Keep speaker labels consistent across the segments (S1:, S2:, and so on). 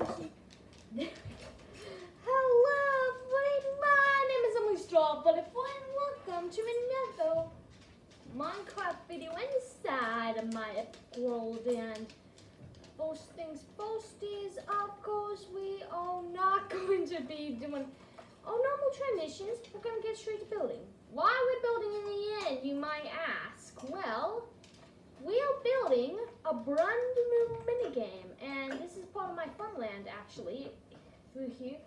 S1: Hello, everybody. My name is Emily Strawberry, and welcome to another Minecraft video inside of my epic world. And first things first is, of course, we are not going to be doing our normal traditions. We're going to get straight to building. Why are we building in the end, you might ask? Well, we are building a brand new minigame, and this is part of my Funland, actually. Through here,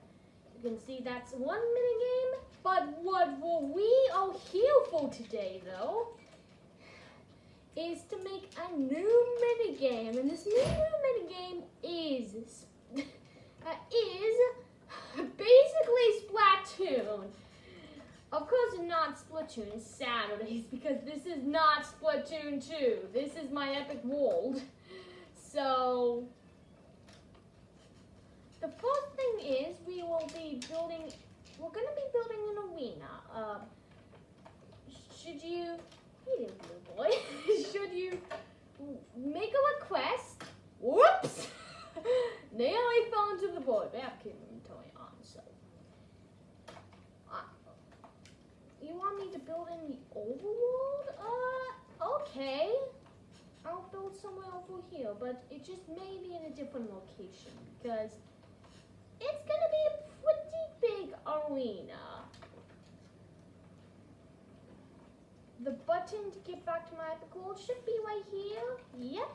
S1: you can see that's one minigame, but what we are here for today, though, is to make a new minigame, and this new minigame is basically Splatoon. Of course, it's not Splatoon, it's Saturdays, because this is not Splatoon 2. This is my epic world. So, the first thing is we're going to be building an arena. Hey there, little boy, should you make a request? Whoops! Nearly fell into the void. I have inventory on, so. You want me to build in the overworld? Okay. I'll build somewhere over here, but it just may be in a different location because it's gonna be a pretty big arena. The button to get back to my epic world should be right here. Yep.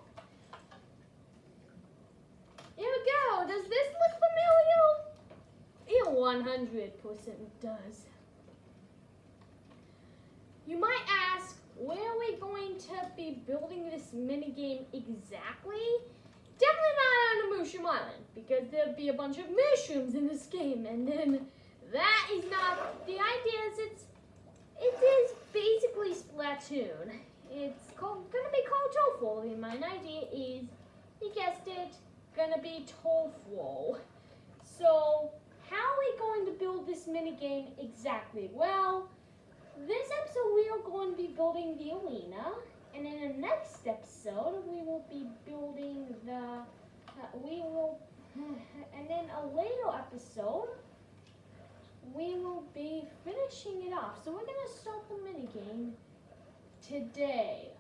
S1: Here we go. Does this look familiar? It 100% does. You might ask, where are we going to be building this minigame exactly? Definitely not on a mushroom island, because there'd be a bunch of mushrooms in this game, and then that is not, the idea is it is basically Splatoon. It's gonna be called Tofu, and my idea is, you guessed it, gonna be Tofu. So, how are we going to build this minigame exactly? Well, this episode we are going to be building the arena, and in the next episode we will be building the, and then a later episode we will be finishing it off. So we're going to start the minigame today,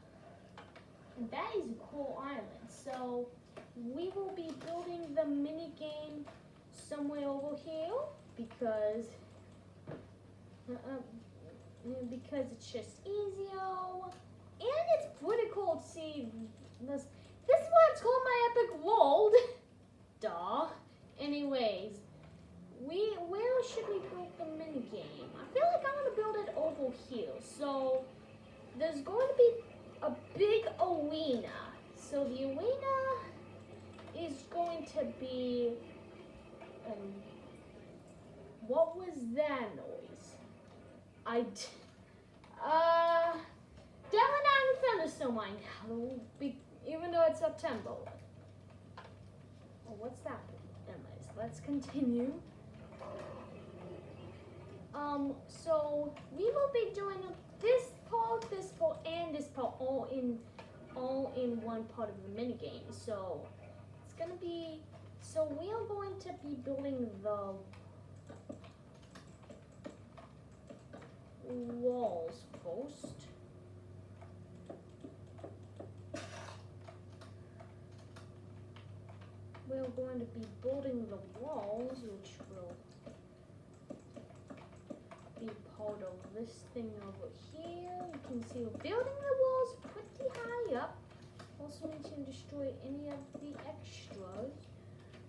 S1: and that is a cool island. So we will be building the minigame somewhere over here because it's just easier, and it's pretty cool to see this. This is why it's called my epic world. Duh. Anyways, where should we build the minigame? I feel like I'm gonna build it over here. So there's going to be a big arena. So the arena is going to be. What was that noise? Definitely not in the thunderstorm right now, even though it's September. Oh, what's that? Anyways, let's continue. So we will be doing this part, and this part all in one part of the minigame. So it's gonna be. So we are going to be building the walls first. We're going to be building the walls, which will be part of this thing over here. You can see we're building the walls pretty high up. Also need to destroy any of the extras.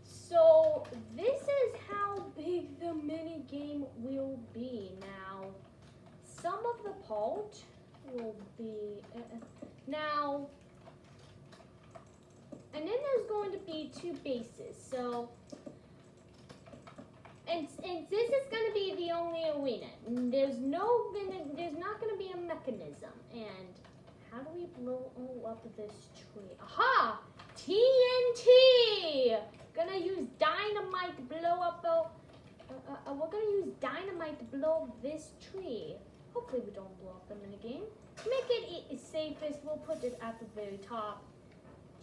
S1: So this is how big the mini game will be. Now, some of the part will be now, and then there's going to be two bases. So, and this is going to be the only arena. There's not going to be a mechanism. And how do we blow up this tree? Aha! TNT! Gonna use dynamite to blow up we're gonna use dynamite to blow up this tree. Hopefully we don't blow up the minigame. To make it safest, we'll put it at the very top.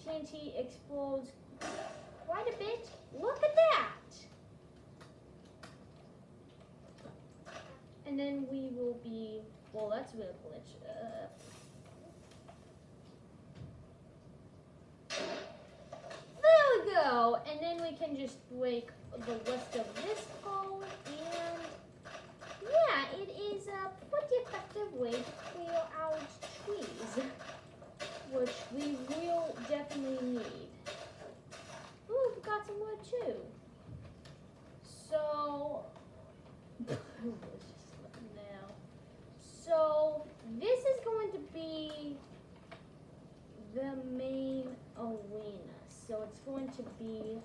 S1: TNT explodes quite a bit. Look at then we will be, well, that's real glitch. There we go. And then we can just break the rest of this pole. And yeah, it is a pretty effective way to clear out trees, which we will definitely need. Ooh, we got some wood too. So, now. So this is going to be the main arena. So it's going to be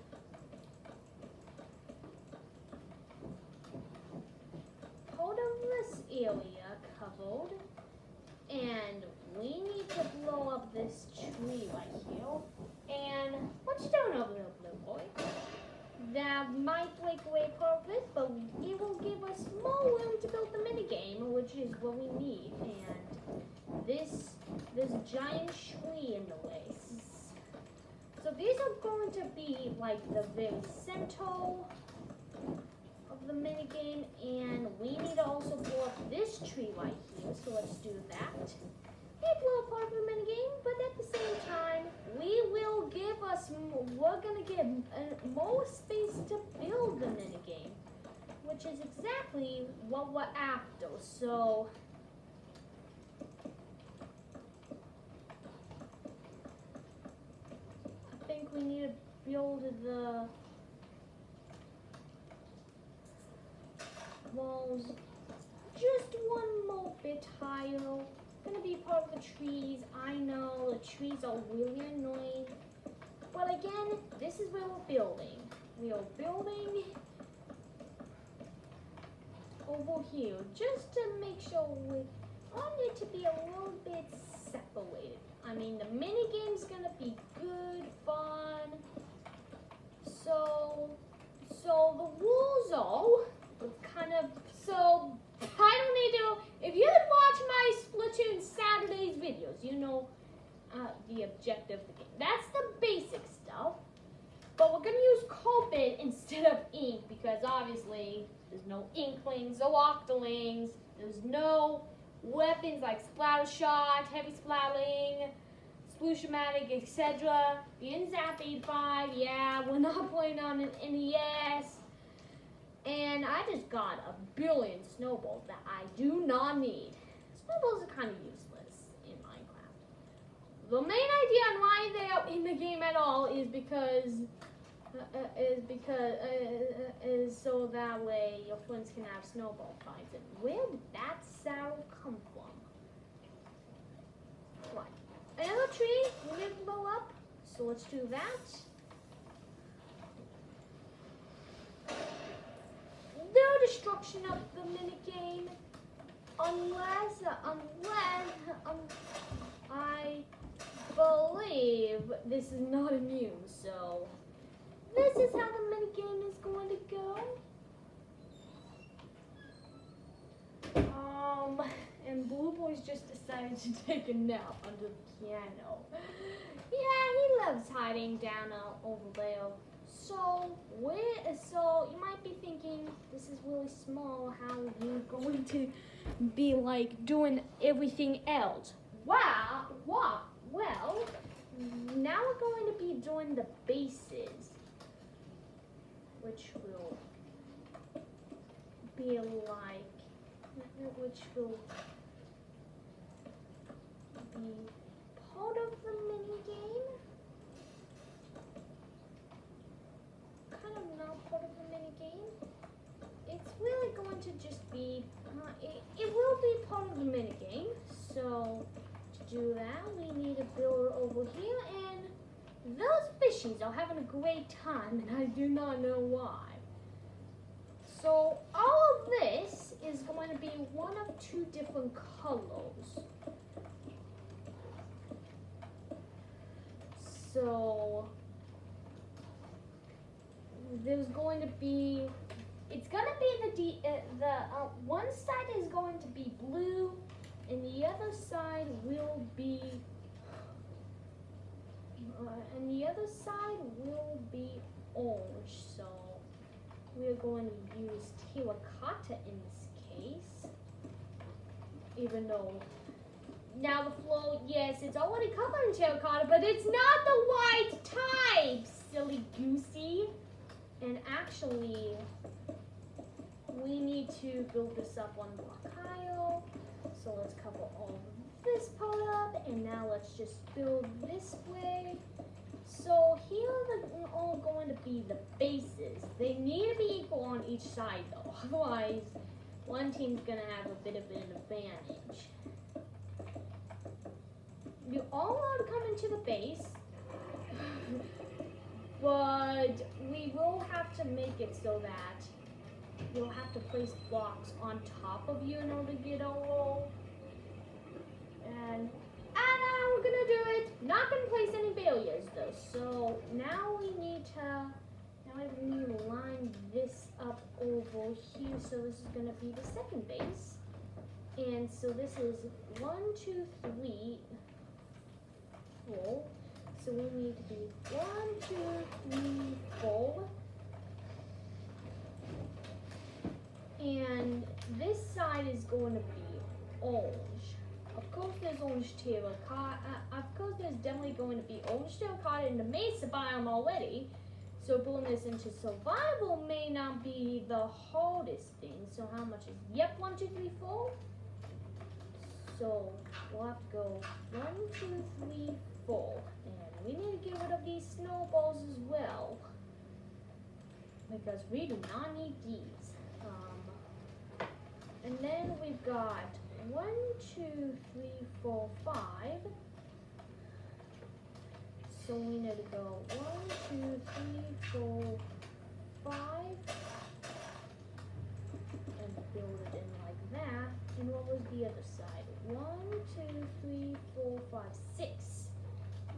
S1: part of this area covered, and we need to blow up this tree right here. And what you doing over there, blue boy? That might break away part of it, but it will give us more room to build the minigame, which is what we need. And there's a giant tree in the way. So these are going to be like the very center of the minigame, and we need to also blow up this tree right here. So let's do that. It will part of the minigame, but at the same time, we're gonna get more space to build the minigame, which is exactly what we're after. So I think we need to build the walls just one more bit higher. Gonna be part of the trees. I know the trees are really annoying, but again, this is where we're building. We are building over here just to make sure we want it to be a little bit separated. I mean, the mini game's gonna be good fun. So the rules are kind of I don't need to. If you had watched my Splatoon Saturdays videos, you know the objective of the game. That's the basic stuff. But we're gonna use carpet instead of ink because obviously there's no inklings, no octolings, there's no weapons like splatter shot, heavy splatting, sploosh-o-matic, etc. The NZAP 85, yeah, we're not playing on an NES. And I just got a billion snowballs that I do not need. Snowballs are kind of useless in Minecraft. The main idea on why they are in the game at all is because so that way your friends can have snowball fights. And where did that sound come from? What? Another tree we need to blow up. So let's do that. No destruction of the minigame unless I believe this is not immune. So this is how the minigame is going to go. And Blue Boy's just decided to take a nap under the piano. Yeah, he loves hiding down over there. So you might be thinking, this is really small, how are you going to be like doing everything else? Well, now we're going to be doing the bases, which will be part of the mini game. Kind of not part of the mini game. It's really going to just be. It will be part of the mini game. So to do that, we need a builder over here, and those fishies are having a great time, and I do not know why. So all of this is going to be one of two different colors. So there's going to be, it's going to be one side is going to be blue, and the other side will be, orange. So we're going to use terracotta in this case. even though now the floor, yes, it's already covered in terracotta, but it's not the white type, silly goosey. And actually, we need to build this up one block higher. So let's cover all of this part up, and now let's just build this way. So here are all going to be the bases. They need to be equal on each side though, otherwise one team's gonna have a bit of an advantage. You all want to come into the base, but we will have to make it so that you'll have to place blocks on top of you in order to get a roll. And we're gonna do it. Not gonna place any barriers though. So now we need to line this up over here. So this is gonna be the second base. And so this is 1, 2, 3, 4. So we need to be 1, 2, 3, 4. And this side is going to be orange. Of course there's orange terracotta. Of course there's definitely going to be orange terracotta in the mesa biome already. So building this into survival may not be the hardest thing. So how much is, yep, 1, 2, 3, 4. So we'll have to go 1, 2, 3, 4. And we need to get rid of these snowballs as well, because we do not need these. And then we've got 1, 2, 3, 4, 5. So we need to go 1, 2, 3, 4, 5. And build it in like that. And what was the other side? 1, 2, 3, 4, 5, 6.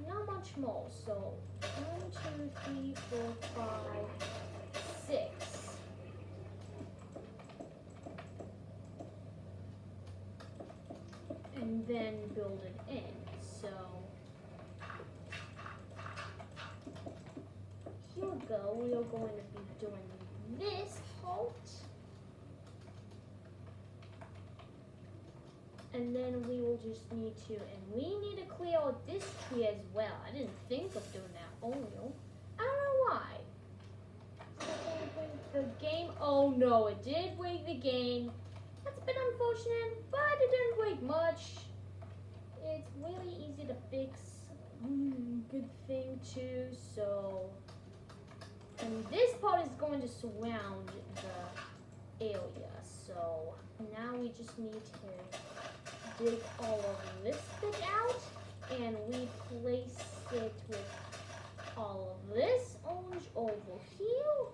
S1: Not much more. So 1, 2, 3, 4, 5, 6. And then build it in. So here we go. We are going to be doing this part. And then we will just need to, and we need to clear out this tree as well. I didn't think of doing that. Oh no. I don't know why. The game, oh no, it did break the game. That's a bit unfortunate, but it didn't break much. It's really easy to fix. Good thing too. So, and this part is going to surround the area. So now we just need to dig all of this bit out, and we place it with all of this orange over here.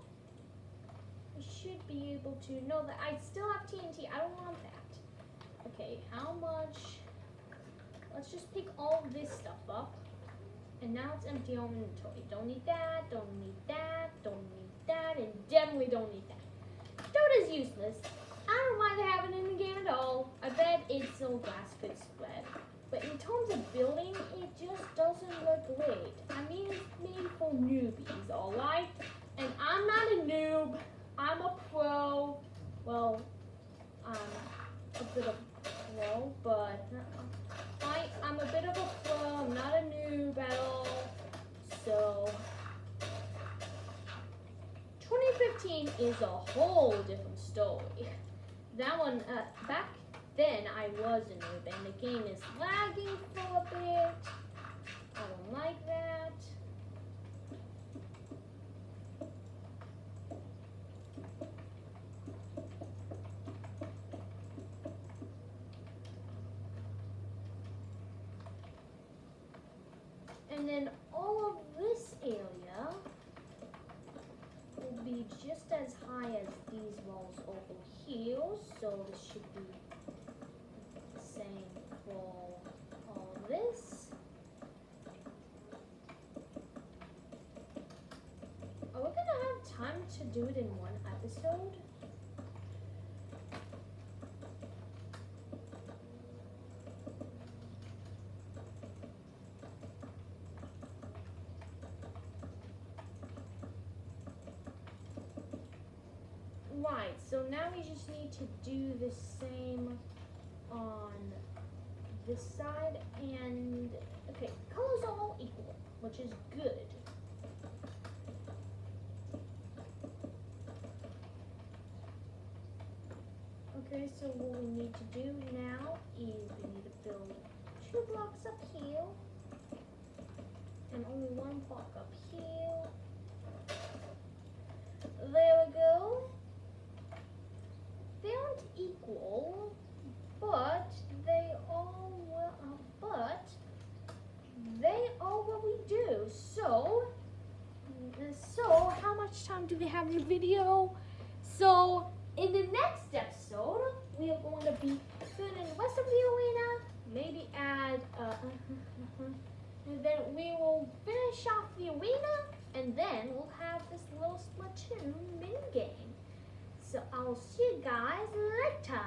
S1: We should be able to, no, that I still have TNT, I don't want that. Okay, how much, let's just pick all of this stuff up, and now it's empty on inventory. Don't need that, don't need that, don't need that, and definitely don't need that. Dirt is useless. I don't know why they have it in the game at all. I bet it's so grass could spread. But in terms of building, it just doesn't look great. I mean, it's made for newbies, alright? And I'm not a noob. I'm a pro. Well, I'm a bit of a pro, but I'm a bit of a pro. I'm not a noob at all. So 2015 is a whole different story. That one, back then I was a noob, and the game is lagging for a bit. I don't like that. And then all of this area will be just as high as these walls over here, so this should be the same for all of this. Are we gonna have time to do it in one episode? Right, so now we just need to do the same on this side, and okay, colors are all equal, which is good. Okay, so what we need to do now is we need to build 2 blocks up here and only 1 block up here. There we go. They aren't equal, but they are what we do. So how much time do we have in the video? So in the next episode, we are going to be filling the rest of the arena, maybe add, and then we will finish off the arena, and then we'll have this little Splatoon mini game. So I'll see you guys later.